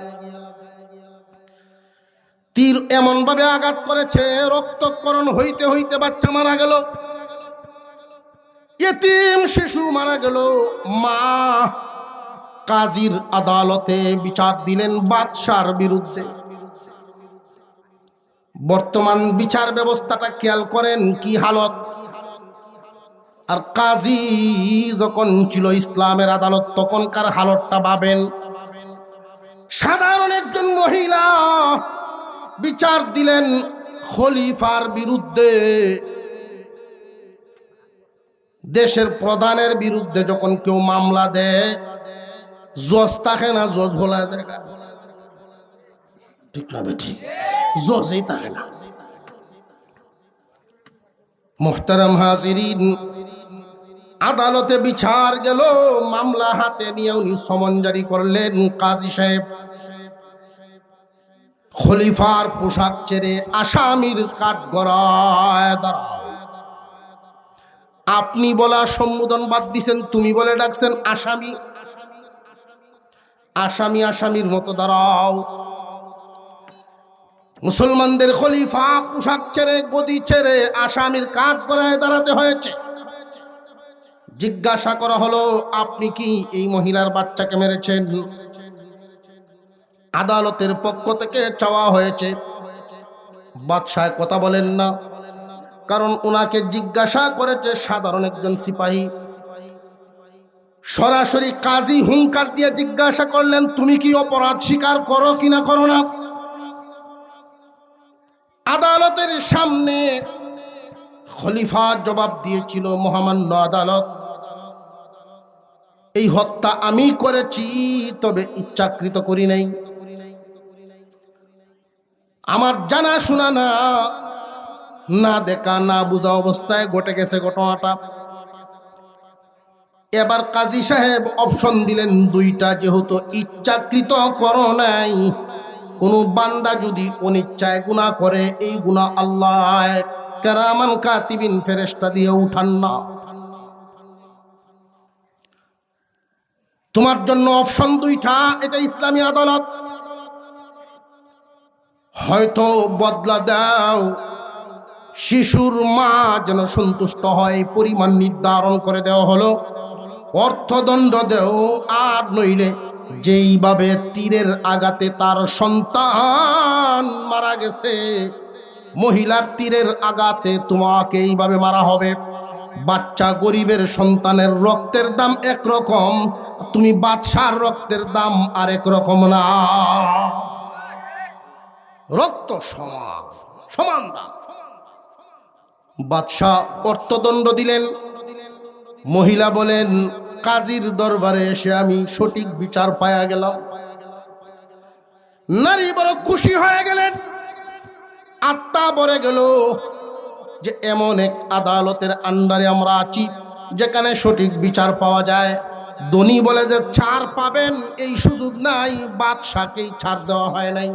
তীর এমন ভাবে আঘাত করেছে, রক্তক্ষরণ হইতে হইতে বাচ্চা মারা গেল, এতিম শিশু মারা গেল। মা কাজীর আদালতে বিচার দিলেন বাদশার বিরুদ্ধে। বর্তমান বিচার ব্যবস্থাটা খেয়াল করেন কি হালত। আর কাজী যখন ছিল ইসলামের আদালত, তখনকার হালতটা ভাবেন। সাধারণ একজন মহিলা বিচার দিলেন খলিফার বিরুদ্ধে। দেশের প্রধানের বিরুদ্ধে যখন কেউ মামলা দেয়, জজ থাকে না, জজ ভোলা যায়। ঠিক না বেঠি? জজই থাকে না। মোহতারাম হাজিরিন, আদালতে বিচার গেল, মামলা হাতে নিয়ে উনি সমন জারি করলেন। কাজী সাহেব খলিফার পোশাক ছেড়ে আসামির কাঠগড়ায় দাঁড়াও। আপনি বলা সম্বোধন বাদ দিছেন, তুমি বলে ডাকছেন আসামি। আসামি আসামির মতো দাঁড়াও। মুসলমানদের খলিফা পোশাক ছেড়ে গদি ছেড়ে আসামির কাঠ গড়ায় দাঁড়াতে হয়েছে। জিজ্ঞাসা করা হলো, আপনি কি এই মহিলার বাচ্চাকে মেরেছেন? আদালতের পক্ষ থেকে চাওয়া হয়েছে। বাদশাহ কথা বলেন না, কারণ ওনাকে জিজ্ঞাসা করেছে সাধারণ একজন সিপাহী। সরাসরি কাজী হুঙ্কার দিয়ে জিজ্ঞাসা করলেন, তুমি কি অপরাধ স্বীকার করো কিনা করো না? আদালতের সামনে খলিফা জবাব দিয়েছিল, মহামান্য আদালত, এই হত্যা আমি করেছি, তবে ইচ্ছাকৃত করি নাই। আমার জানা শোনা না, না দেখা না বুঝা অবস্থায় ঘটে গেছে ঘটনাটা। এবার কাজী সাহেব অপশন দিলেন দুইটা, যেহেতু ইচ্ছাকৃত করো নাই, কোন বান্দা যদি অনিচ্ছায় গুনাহ করে, এই গুনাহ আল্লাহ কেরামান কাতিবিন ফেরেশতা দিয়ে উঠান না। তোমার জন্য অপশন দুইটা, এটা ইসলামী আদালত। হয়তো বদলা দাও, শিশুর মা যেন সন্তুষ্ট হয়, পরিমাণ নির্ধারণ করে দেওয়া হলো, অর্থদণ্ড দেও, আর নইলে যেইভাবে তীরের আঘাতে তার সন্তান মারা গেছে, মহিলার তীরের আঘাতে তোমাকে এইভাবে মারা হবে। বাচ্চা গরিবের সন্তানের রক্তের দাম একরকম, তুমি বাদশার রক্তের দাম আরেক রকম না। রক্ত সমান, সমান দাম। বাদশাহ অর্থদণ্ড দিলেন। মহিলা বলেন, কাজীর দরবারে এসে আমি সঠিক বিচার পায়া গেলাম। নারী বড় খুশি হয়ে গেলেন, আত্মা ভরে গেল যে এমন এক আদালতের আন্ডারে আমরা আছি যেখানে সঠিক বিচার পাওয়া যায়। ধনী বলে যে ছাড় পাবেন, এই সুযোগ নাই, বাদশাকেই ছাড় দেওয়া হয় নাই।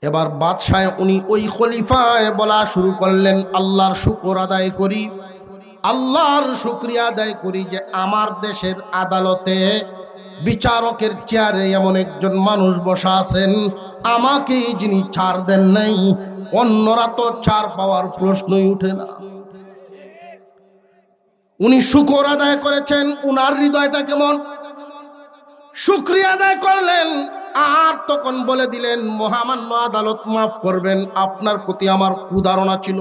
এবার বাদশাহ উনি ওই খলিফায় বলা শুরু করলেন, আল্লাহর শুকর আদায় করি, আল্লাহর শুকরিয়া আদায় করি যে আমার দেশের আদালতে বিচারকের চেয়ারে এমন একজন মানুষ বসা আছেন, আমাকে যিনি ছাড় দেন নাই, অন্যরা তো ছাড় পাওয়ার প্রশ্নই উঠে না। উনি শুকর আদায় করেছেন, উনার হৃদয়টা কেমন, শুকরিয়া আদায় করলেন। আর তখন বলে দিলেন, মহামান্য আদালত মাফ করবেন, আপনার প্রতি আমার কুধারণা ছিল,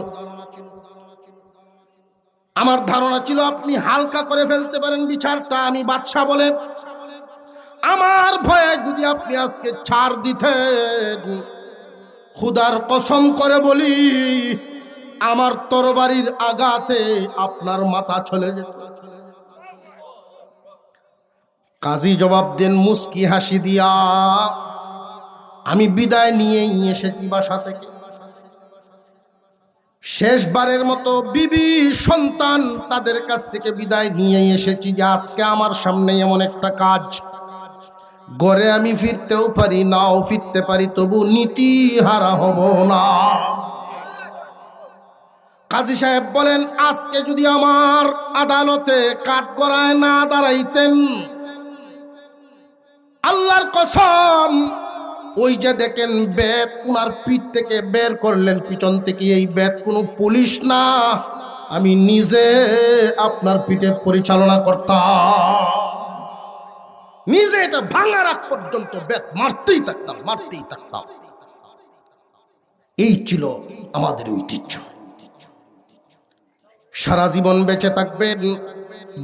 আমার ধারণা ছিল আপনি হালকা করে ফেলতে পারেন বিচারটা। আমি বাদশা বলে আমার ভয়ে যদি আপনি আজকে ছাড় দিতেন, খুদার কসম করে বলি আমার তরবারির আঘাতে আপনার মাথা চলে যেত। কাজী জবাব দেন মুস্কি হাসি দিয়া, আমি বিদায় নিয়েই এসেছি বাসা থেকে, শেষবারের মতো বিবি সন্তান তাদের কাছ থেকে বিদায় নিয়ে এসেছি যে আজকে আমার সামনে এমন একটা কাজ, ঘরে আমি ফিরতেও পারি, নাও ফিরতে পারি, তবু নীতি হারা হব না। কাজী সাহেব বলেন, আজকে যদি আমার আদালতে কাঠগড়ায় না দাঁড়াইতেন, আল্লাহর কসম, ওই যে দেখেন বেত উনার পিঠ থেকে বের করলেন, পিছন থেকে, এই বেত কোনো পুলিশ না, আমি নিজে আপনার পিঠে পরিচালনা করতাম, নিজে এটা ভাঙার আগ পর্যন্ত বেত মারতেই থাকতাম, মারতেই থাকতাম। এই ছিল আমাদের ঐতিহ্য। সারা জীবন বেঁচে থাকবেন,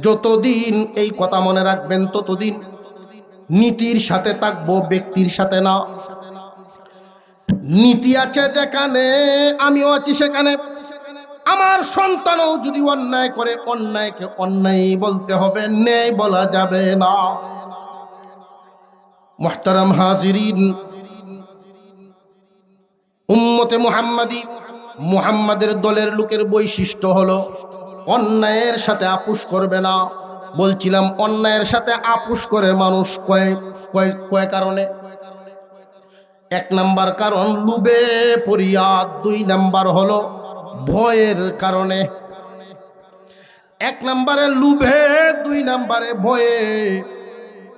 যতদিন এই কথা মনে রাখবেন, ততদিন নীতির সাথে থাকবো, ব্যক্তির সাথে না। নীতি আছে যেখানে, আমিও আছি সেখানে। আমার সন্তানও যদি অন্যায় করে, অন্যায়কে অন্যায় বলতে হবে, ন্যায় বলা যাবে না। মুহতারাম হাজিরিন, উম্মতে মুহাম্মাদি, মুহাম্মাদের দলের লোকের বৈশিষ্ট্য হলো অন্যায়ের সাথে আপোষ করবে না। বলছিলাম অন্যায়ের সাথে আপোষ করে মানুষ কয় কারণে। এক নাম্বার কারণ লোভে পড়িয়া, দুই নাম্বার হলো ভয়ের কারণে। এক নাম্বারে লোভে, দুই নাম্বারে ভয়ে।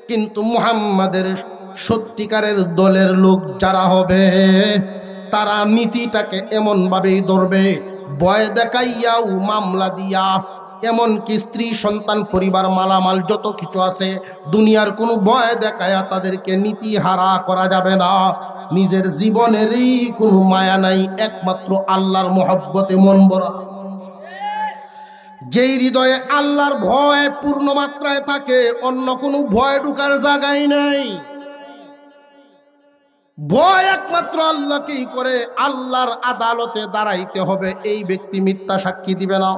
কিন্তু মুহাম্মাদের সত্যিকারের দলের লোক যারা হবে তারা নীতিটাকে এমন ভাবেই ধরবে, ভয় দেখাইয়াও মামলা দিয়া, এমনকি স্ত্রী সন্তান পরিবার মালামাল যত কিছু আছে দুনিয়ার কোনো ভয় দেখায়া তাদেরকে নীতি হারা করা যাবে না। নিজের জীবনেরই কোনো মায়া নাই, একমাত্র আল্লাহর মহব্বতে মন ভরা। যেই হৃদয়ে আল্লাহর ভয় পূর্ণ মাত্রায় থাকে, অন্য কোনো ভয় ঢুকার জায়গায় নাই। ভয় একমাত্র আল্লাহকেই করে। আল্লাহর আদালতে দাঁড়াইতে হবে, এই ব্যক্তি মিথ্যা সাক্ষী দিবে না,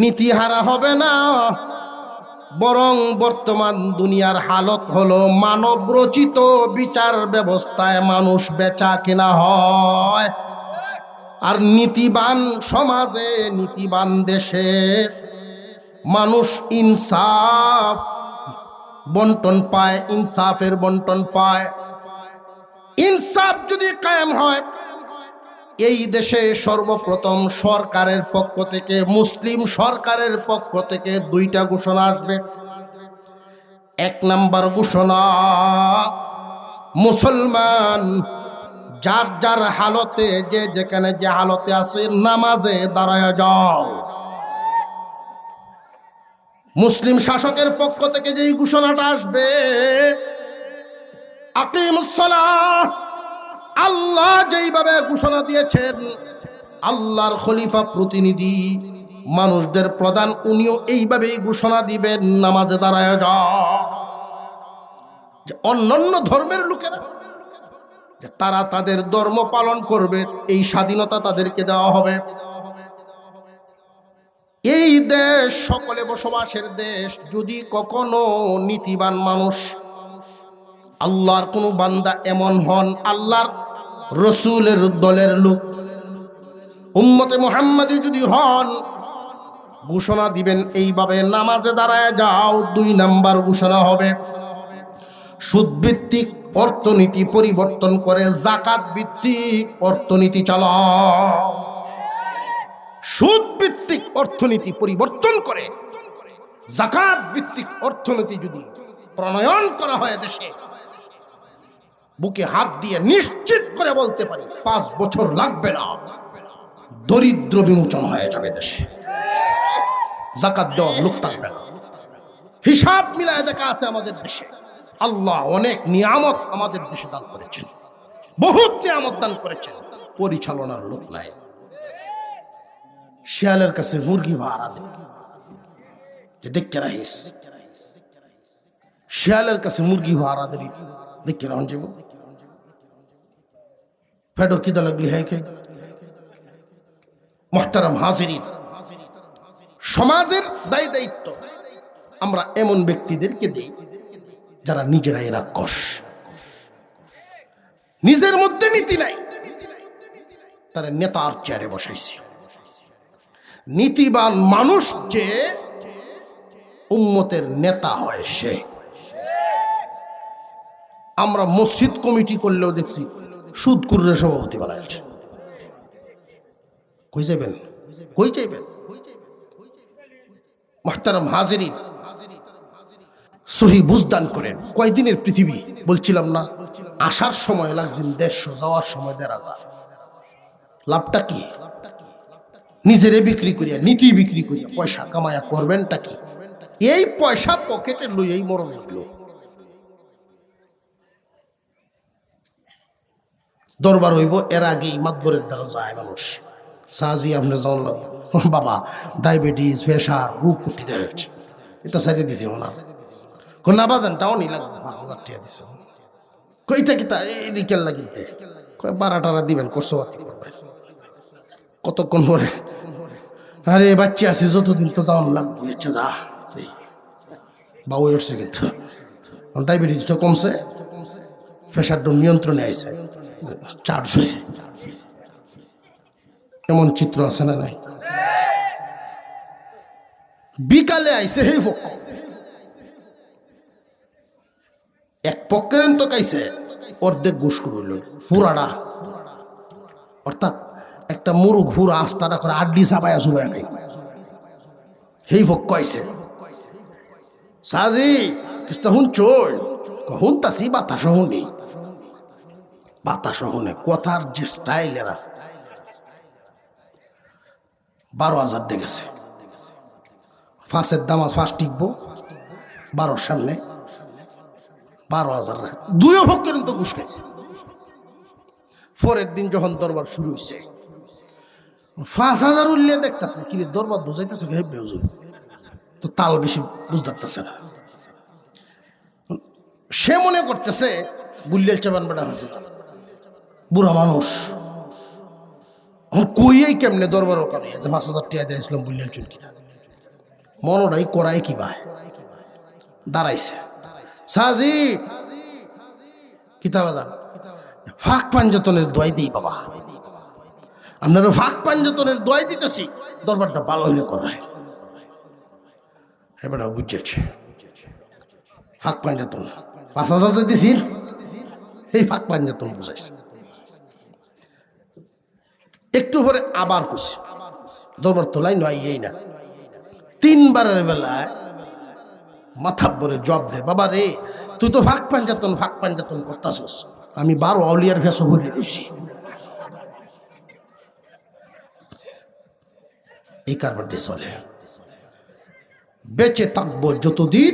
নীতিহারা হবে না। বরং বর্তমান দুনিয়ার হালত হলো মানব রচিত বিচার ব্যবস্থায় মানুষ বেচা কেনা হয়। আর নীতিবান সমাজে, নীতিবান দেশে মানুষ ইনসাফ বন্টন পায়, ইনসাফের বন্টন পায়। ইনসাফ যদি কায়েম হয়, এই দেশে সর্বপ্রথম সরকারের পক্ষ থেকে, মুসলিম সরকারের পক্ষ থেকে দুইটা ঘোষণা আসবে। এক নাম্বার ঘোষণা, মুসলমান যার যার হালতে, যে যেখানে যে হালতে আছে নামাজে দাঁড়ায় যাও। মুসলিম শাসকের পক্ষ থেকে যেই ঘোষণাটা আসবে, আকিমুস সালাহ, আল্লাহ যেইভাবে ঘোষণা দিয়েছেন, আল্লাহর খলিফা প্রতিনিধি, মানুষদের প্রধান, উনিও এইভাবেই ঘোষণা দিবেন, নামাজে দাঁড়ায় যাও। অন্যান্য ধর্মের লোকেরা তারা তাদের ধর্ম পালন করবে, এই স্বাধীনতা তাদেরকে দেওয়া হবে। এই দেশ সকলে বসবাসের দেশ। যদি কখনো নীতিবান মানুষ, আল্লাহর কোনো বান্দা এমন হন, আল্লাহর রসুলের দলের লোক, উম্মতে মুহাম্মাদি যদি হন, ঘোষণা দিবেন এইভাবে, নামাজে দাঁড়ায় যাও। দুই নাম্বার ঘোষণা হবে, সুদভিত্তিক অর্থনীতি পরিবর্তন করে জাকাত ভিত্তিক অর্থনীতি চালাও। সুদ ভিত্তিক অর্থনীতি পরিবর্তন করে জাকাত ভিত্তিক অর্থনীতি যদি প্রণয়ন করা হয় দেশে, বুকে হাত দিয়ে নিশ্চিত করে বলতে পারি 5 বছর লাগবে না, দরিদ্র বিমোচন হয়ে যাবে দেশে। জাকাত দেওয়ার লোক থাকবে না। হিসাব মিলায় দেখা আছে আমাদের দেশে, আল্লাহ অনেক নিয়ামত আমাদের দেশে দান করেছেন, বহুত নিয়ামত দান করেছেন, পরিচালনার লোক নাই। শিয়ালের কাছে মুরগি ভাড়া দে, যে দেখতে রাখিস, শিয়ালের কাছে মুরগি ভাড়া দিবি, দেখতে রাখুন যাব ফেডো কিদা লাগলি। হ্যাঁ কে মুহতারাম হাজিরিন, সমাজের দায় দায়িত্ব আমরা এমন ব্যক্তিদেরকে দেই যারা নিজেরাই রাক্ষস, নিজের মধ্যে নীতি নাই, তারা নেতার চেয়ারে বসাইছে। নীতিবান মানুষ যে উম্মতের নেতা হয় সে। আমরা মসজিদ কমিটি করলেও দেখছি সুদকুরের সভাপতি বানাইছে। কই যাবেন, কই যাইবেন? মুহতারাম হাজিরিন, সহি বুঝদান করেন। কয়দিনের পৃথিবী বলছিলাম না, আসার সময় লাগছেন 150, যাওয়ার সময় 1000। লাভটা কি? নিজেরে বিক্রি করিয়া, নীতি বিক্রি করিয়া পয়সা কামায়া করবেনটা কি? এই পয়সা পকেটে লইয়াই মরণ হইল। দরবার হইব, এর আগেই মাতবরের দ্বারা যায় মানুষ। সাহাজি আপনি জানলাম বাবা ডায়াবেটিস, প্রেশার, রোগ কুটি দেওয়া হচ্ছে, এটা সাইডে দিছি না, না বাজান টাও নি লাগবে, 5000 টাকা দিছে। কইটা কিতা এই কেল লাগিতে, কয় 12 টাকা দিবেন, কোর্সবাতি করবে। কতক্ষণ পরে, আরে বাচ্চা আছে যতদিন তো যাওয়ান লাগবে, যা বাবু উঠছে, কিন্তু ডায়াবেটিসটা কমছে, প্রেশারটা নিয়ন্ত্রণে আইছে, চার্জ হয়েছে। এমন চিত্র আছে না নাই? বিকালে আইছে এই পক্ষ, এক পক্ষের তো কাইছে অর্ধেক ঘুষ করল পুরাটা, অর্থাৎ একটা মুরুখ হুরা আস্তাটা করে আড্ডি চাপায় চুবাই খাই। সেই পক্ষ আইছে, সাজি কিস্তা হুন চোর কখন তাসি বাতাস শুনি, বাতাস শুনে কথার যে স্টাইল এরা 12,000 দেখেছে। ফাঁসের দামাজ ফাঁস টিকবো 12 সামনে 12,000 দুইও ভোগ কিন্তু ঘুষ খেয়েছে। পরের দিন যখন দরবার শুরু হয়েছে 5,000 উল্লে দেখতেছে কি দরবার বুঝাইতেছে তো তাল বেশি বুঝতেছে না। সে মনে করতেছে বুল্লিয়াল চাবান বেটা হয়েছে, বুড়া মানুষ কইয়াই কেমনে দরবার ওখানে 5,000 টাকা দিয়ে ইসলাম বুল্লিয়াল চুলকি মনোটাই করাই কি ভাই দাঁড়াইছে। সাজি কিতাবাদান ফাঁক পাঞ্জতনের দোয়াই দিই বাবা, আপনারা ফাঁক পাঞ্জতনের দোয়াই দিতেছি, দরবারটা ভালো হইলে করায়। এবার বুঝেছে ফাঁক পাঞ্জতন 5,000 দিছি, এই ফাঁক পাঞ্জতন বুঝাইছে। একটু পরে আবার করছে, দরবার তোলাই নয় এই না, 3 বারের বেলায় মাথা ভরে জব দে, বাবা রে তুই তো ফাঁক পাঞ্জাতন করতাছস, আমি 12 আউলিয়ার ভেসো ভরে রয়েছি। এই কারবারটি চলে। বেঁচে থাকবো যতদিন,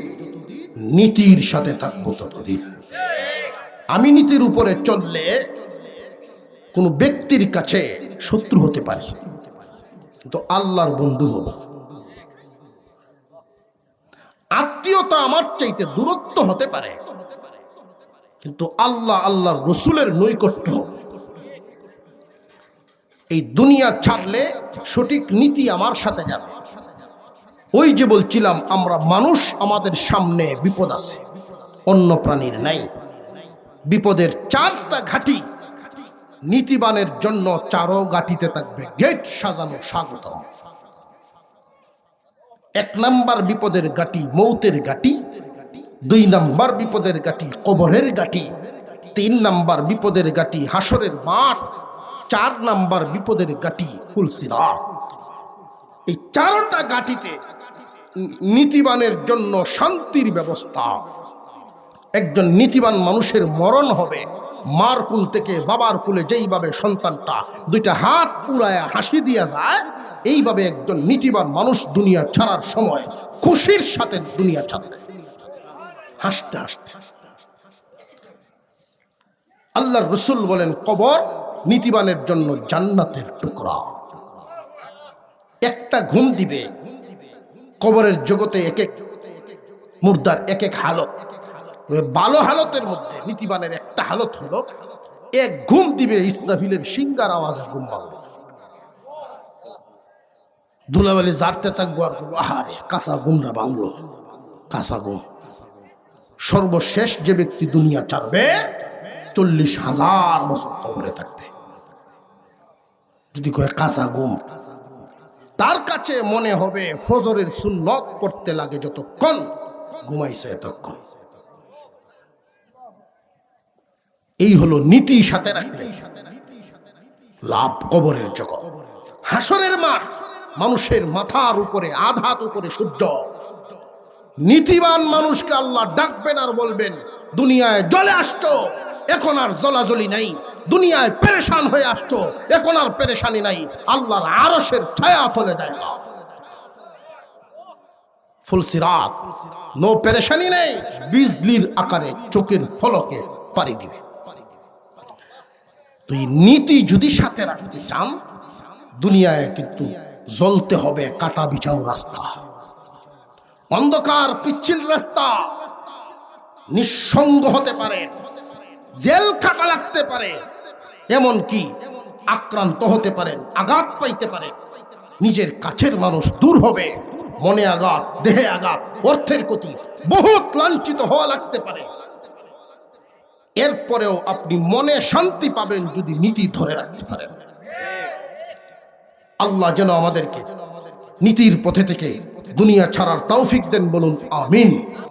নীতির সাথে থাকবো ততদিন। আমি নীতির উপরে চললে কোন ব্যক্তির কাছে শত্রু হতে পারি, কিন্তু আল্লাহর বন্ধু হব। আত্মীয়তা আমার চাইতে দূরত্ব হতে পারে, কিন্তু আল্লাহর রসুলের নৈকট্য হবে। এই দুনিয়া ছাড়লে সঠিক নীতি আমার সাথে যাবে। ওই যে বলছিলাম আমরা মানুষ, আমাদের সামনে বিপদ আছে, অন্য প্রাণীর নাই। বিপদের 4টা ঘাঁটি, নীতিবানের জন্য 4 ঘাঁটিতে থাকবে গেট সাজানো স্বাগতম। 1 নাম্বার বিপদের ঘাঁটি মৌতের ঘাঁটি, 2 নাম্বার বিপদের ঘাঁটি কবরের ঘাঁটি, 3 নাম্বার বিপদের ঘাঁটি হাসরের মাঠ, 4 নাম্বার বিপদের ঘাঁটি ফুলসিরাত। এই 4টা ঘাঁটিতে নীতিবানের জন্য শান্তির ব্যবস্থা। একজন নীতিবান মানুষের মরণ হবে মার কুল থেকে বাবার কুলে, যেইভাবে সন্তানটা 2টা হাত উড়ায় হাসি দিয়া যায়, এইভাবে একজন নীতিবান মানুষ দুনিয়া ছাড়ার সময় খুশির সাথে দুনিয়া ছাড়বে, হাসতে হাসতে। আল্লাহর রাসূল বলেন কবর নীতিবানের জন্য জান্নাতের টুকরা। একটা ঘুম দিবে, কবরের জগতে এক এক মুর্দার এক এক হালত। ভালো হালতের মধ্যে নীতিবানের একটা হালত হলো, এক ঘুম দিবে ইসরাফিলের সিংগার আওয়াজে ঘুম ভাঙবে, ধুলাবালি জারতে থাকবো আর আহারে কাঁচা ঘুমরা ভাঙলো, কাঁচা ঘুম। সর্বশেষ যে ব্যক্তি দুনিয়া ছাড়বে 40,000 বছর কবরে থাকবে। যদি কয় কাঁচা ঘুম, তার কাছে মনে হবে ফজরের সুন্নত পড়তে লাগে যতক্ষণ, ঘুমাইছে এতক্ষণ। এই হলো নীতি সাথে রাখলে লাভ কবরের জগৎ। হাসরের মাঠ, মানুষের মাথার উপরে আধাত উপরে সূর্য। নীতিবান মানুষকে আল্লাহ ডাকবেন আর বলবেন দুনিয়ায় জ্বলে আসছো, এখন আর জ্বলাজ্বলি নাই। দুনিয়ায় পেরেশান হয়ে আসছো, এখন আর পেরেশানি নাই। আল্লাহর আরশের ছায়া তলে যায় ফুলসিরাত, নো পেরেশানি নেই, বিজলির আকারে চোখের ফলকে পাড়ি দিবে। তো এই নীতি যদি সাথে রাখতে চান, দুনিয়ায় কিন্তু জ্বলতে হবে কাটা বিছানো রাস্তা, অন্ধকার পিচ্ছিল রাস্তা। নিঃসঙ্গ হতে পারে, জেল খাটা লাগতে পারে, এমন কি আক্রান্ত হতে পারেন, আঘাত পাইতে পারে। নিজের কাছের মানুষ দূর হবে, মনে আঘাত, দেহে আঘাত, অর্থের ক্ষতি, বহুত লাঞ্ছিত হওয়া লাগতে পারে। এরপরেও আপনি মনে শান্তি পাবেন যদি নীতি ধরে রাখতে পারেন। আল্লাহ যেন আমাদেরকে নীতির পথে থেকে দুনিয়া ছাড়ার তৌফিক দেন, বলুন আমিন।